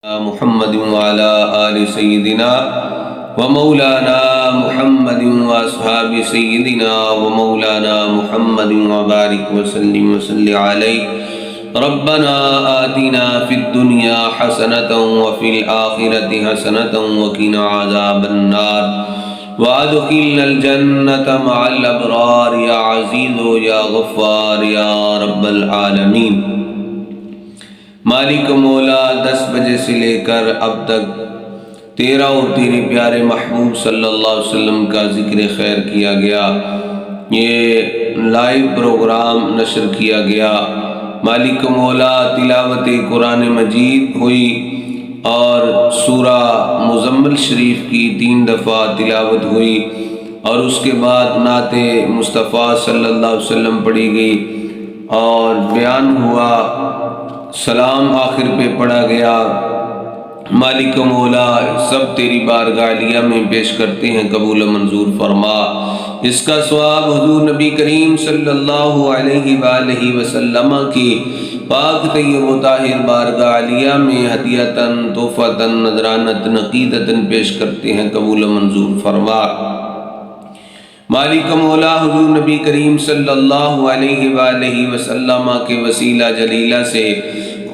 محمد وعلى آل سيدنا ومولانا محمد واصحاب سيدنا ومولانا محمد وبارك وسلم عليه ربنا آتنا في الدنيا حسنة وفي الآخرة حسنة وقنا عذاب النار وادخلنا الجنة مع الأبرار يا عزيز يا غفار يا رب العالمين۔ مالک مولا 10 بجے سے لے کر اب تک تیرا اور تیرے پیارے محبوب صلی اللہ علیہ وسلم کا ذکر خیر کیا گیا، یہ لائیو پروگرام نشر کیا گیا۔ مالک مولا تلاوت قرآن مجید ہوئی اور سورہ مزمل شریف کی 3 دفعہ تلاوت ہوئی اور اس کے بعد نعت مصطفیٰ صلی اللہ علیہ وسلم پڑھی گئی اور بیان ہوا، سلام آخر پہ پڑھا گیا۔ مالک مولا سب تیری بارگاہ عالیہ میں پیش کرتے ہیں، قبول منظور فرما۔ اس کا ثواب حضور نبی کریم صلی اللہ علیہ وآلہ وسلم کی پاک طیب و طاہر بارگاہ عالیہ میں ہدیۃً تحفۃً نذرانۃً عقیدۃً پیش کرتے ہیں، قبول منظور فرما۔ مالک مولا حضور نبی کریم صلی اللہ علیہ وآلہ وسلم کے وسیلہ جلیلہ سے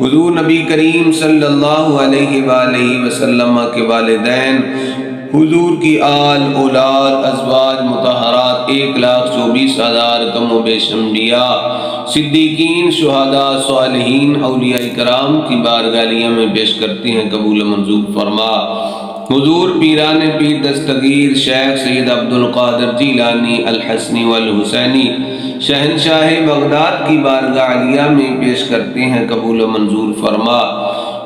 حضور نبی کریم صلی اللہ علیہ وآلہ وسلم کے والدین، حضور کی آل اولاد ازواج مطہرات 1,24,000 کم و بیش انبیاء صدیقین شہداء صالحین اولیاء کرام کی بارگاہ عالیہ میں پیش کرتے ہیں، قبول منظور فرما۔ حضور پیران پیر دستگیر شیخ سید عبدالقادر جیلانی الحسنی والحسینی شہنشاہ بغداد کی بارگاہ عالیہ میں پیش کرتے ہیں، قبول و منظور فرما۔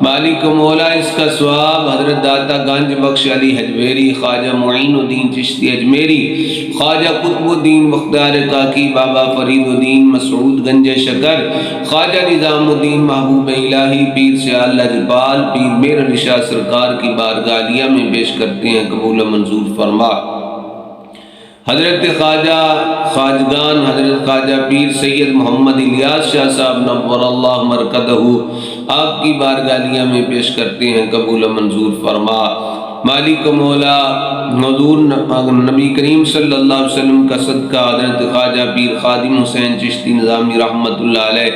مالک مولا اس کا ثواب حضرت داتا گنج بخش علی حجویری، خواجہ معین الدین چشتی اجمیری، خواجہ قطب الدین بختیار کاکی، بابا فرید الدین مسعود گنج شکر، خواجہ نظام الدین محبوب الہی، پیر سیال لجپال، پیر میر علی شاہ سرکار کی بارگاہ عالیہ میں پیش کرتے ہیں، قبول و منظور فرما۔ حضرت خواجہ خواجگان حضرت خواجہ پیر سید محمد الیاس شاہ صاحب نور اللہ مرکزہ آپ کی بارگاہ عالیہ میں پیش کرتے ہیں، قبول و منظور فرما۔ مالک مولا حضور نبی کریم صلی اللہ علیہ وسلم کا صدقہ حضرت خواجہ پیر خادم حسین چشتی نظامی رحمۃ اللہ علیہ،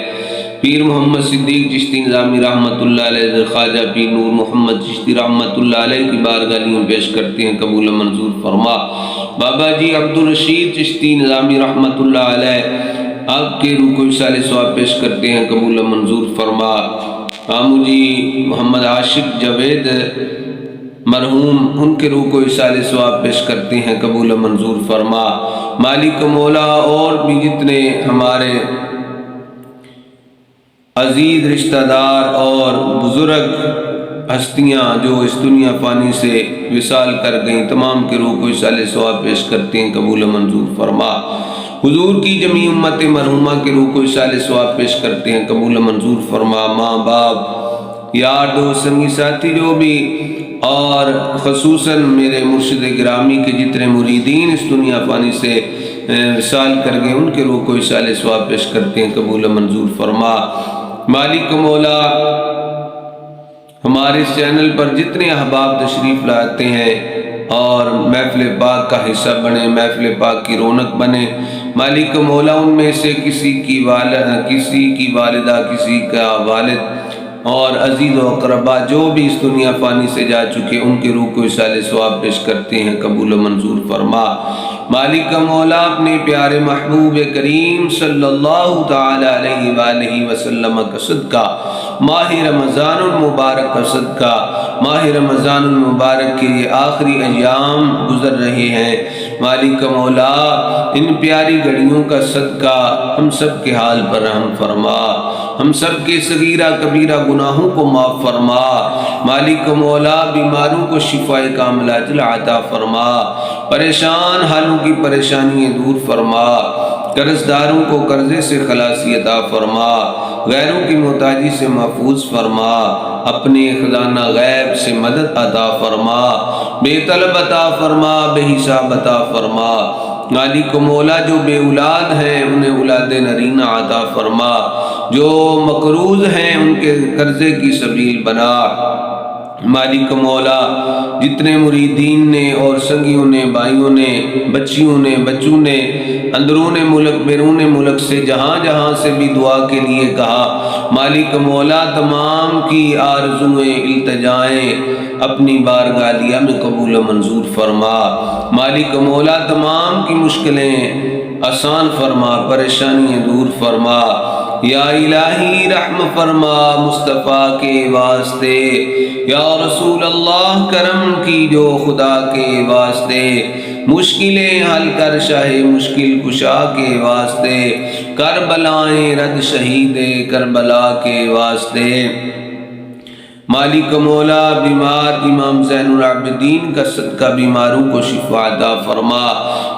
پیر محمد صدیق چشتی نظامی رحمۃ اللہ علیہ، خواجہ پیر نور محمد چشتی رحمۃ اللہ علیہ کی بارگاہ عالیہ میں پیش کرتے ہیں، قبول و منظور فرما۔ بابا جی عبدالرشید چشتی نظامی رحمۃ اللہ علیہ آپ کے روح کو اصال ثواب پیش کرتے ہیں، قبول و منظور فرما۔ مامو جی محمد عاشق جاوید مرحوم ان کے روح کو اصال ثواب پیش کرتے ہیں، قبول و منظور فرما۔ مالک مولا اور بھی جتنے ہمارے عزیز رشتہ دار اور بزرگ ہستیاں جو اس دنیا فانی سے وصال کر گئیں، تمام کے روح کو اصال ثواب پیش کرتے ہیں، قبول و منظور فرما۔ حضور کی جمیع امت مرحومہ کے روح کو اصال ثواب پیش کرتے ہیں، قبول و منظور فرما۔ ماں باپ یار دوست سنگی ساتھی جو بھی اور خصوصاً میرے مرشد گرامی کے جتنے مریدین اس دنیا فانی سے وصال کر گئے، ان کے روح کو اصال ثواب پیش کرتے ہیں، قبول و منظور فرما۔ مالک مولا ہمارے اس چینل پر جتنے احباب تشریف لاتے ہیں اور محفل پاک کا حصہ بنے، محفل پاک کی رونق بنے، مالک مولا ان میں سے کسی کی والدہ، کسی کا والد اور عزیز و اقربا جو بھی اس دنیا فانی سے جا چکے، ان کے روح کو اصال ثواب پیش کرتے ہیں، قبول و منظور فرما۔ مالک مولا اپنے پیارے محبوب کریم صلی اللہ تعالی علیہ وآلہ وسلم کا صدقہ، ماہ رمضان المبارک کا صدقہ، ماہ رمضان المبارک کے یہ آخری ایام گزر رہے ہیں، مالک مولا ان پیاری گھڑیوں کا صدقہ ہم سب کے حال پر رحم فرما، ہم سب کے صغیرہ کبیرہ گناہوں کو معاف فرما، مالک مولا بیماروں کو شفاء کاملہ عاجلہ عطا فرما، پریشان حالوں کی پریشانیاں دور فرما، قرض داروں کو قرضے سے خلاصی عطا فرما، غیروں کی محتاجی سے محفوظ فرما، اپنے خزانہ غیب سے مدد عطا فرما، بے طلب عطا فرما، بے حساب عطا فرما۔ مالک مولا جو بے اولاد ہیں انہیں اولاد نرینہ عطا فرما، جو مقروض ہیں ان کے قرضے کی سبیل بنا، مالک مولا جتنے مریدین نے اور سنگیوں نے، بھائیوں نے، بچیوں نے، بچوں نے اندرون ملک بیرون ملک سے جہاں جہاں سے بھی دعا کے لیے کہا، مالک مولا تمام کی آرزویں التجائیں اپنی بارگاہ عالیہ میں قبول و منظور فرما۔ مالک مولا تمام کی مشکلیں آسان فرما، پریشانیاں دور فرما۔ یا الہی رحم فرما مصطفیٰ کے واسطے، یا رسول اللہ کرم کی جو خدا کے واسطے، مشکلیں حل کر شاہ مشکل کشا کے واسطے، کربلائیں رد شہید کربلا کے واسطے۔ مالک مولا بیمار امام زین العابدین کا صدقہ بیماروں کو شفا عطا فرما،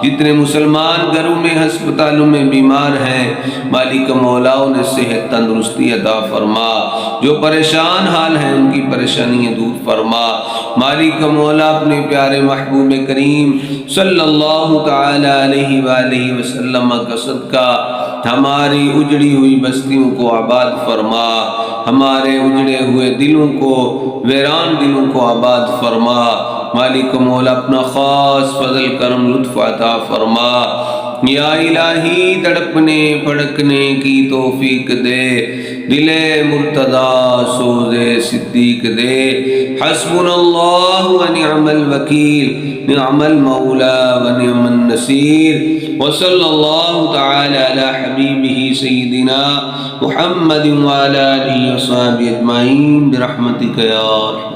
جتنے مسلمان گھروں میں ہسپتالوں میں بیمار ہیں مالک مولا انہیں صحت تندرستی عطا فرما، جو پریشان حال ہیں ان کی پریشانیاں دور فرما۔ مالک مولا اپنے پیارے محبوب کریم صلی اللہ تعالی علیہ وآلہ وسلم کا صدقہ ہماری اجڑی ہوئی بستیوں کو آباد فرما، ہمارے اجڑے ہوئے دلوں کو، ویران دلوں کو آباد فرما۔ مالک مولا اپنا خاص فضل کرم لطف عطا فرما۔ یا الہی تڑپنے پھڑکنے کی توفیق دے، دل مرتضی سوز صدیق دے۔ حسبنا اللہ ونعم الوکیل، نعم المولا ونعم النصیر، وصلی اللہ تعالی علی حبیبہ سیدنا محمد وعلی آلہ وصحبہ اجمعین برحمتک یا ارحم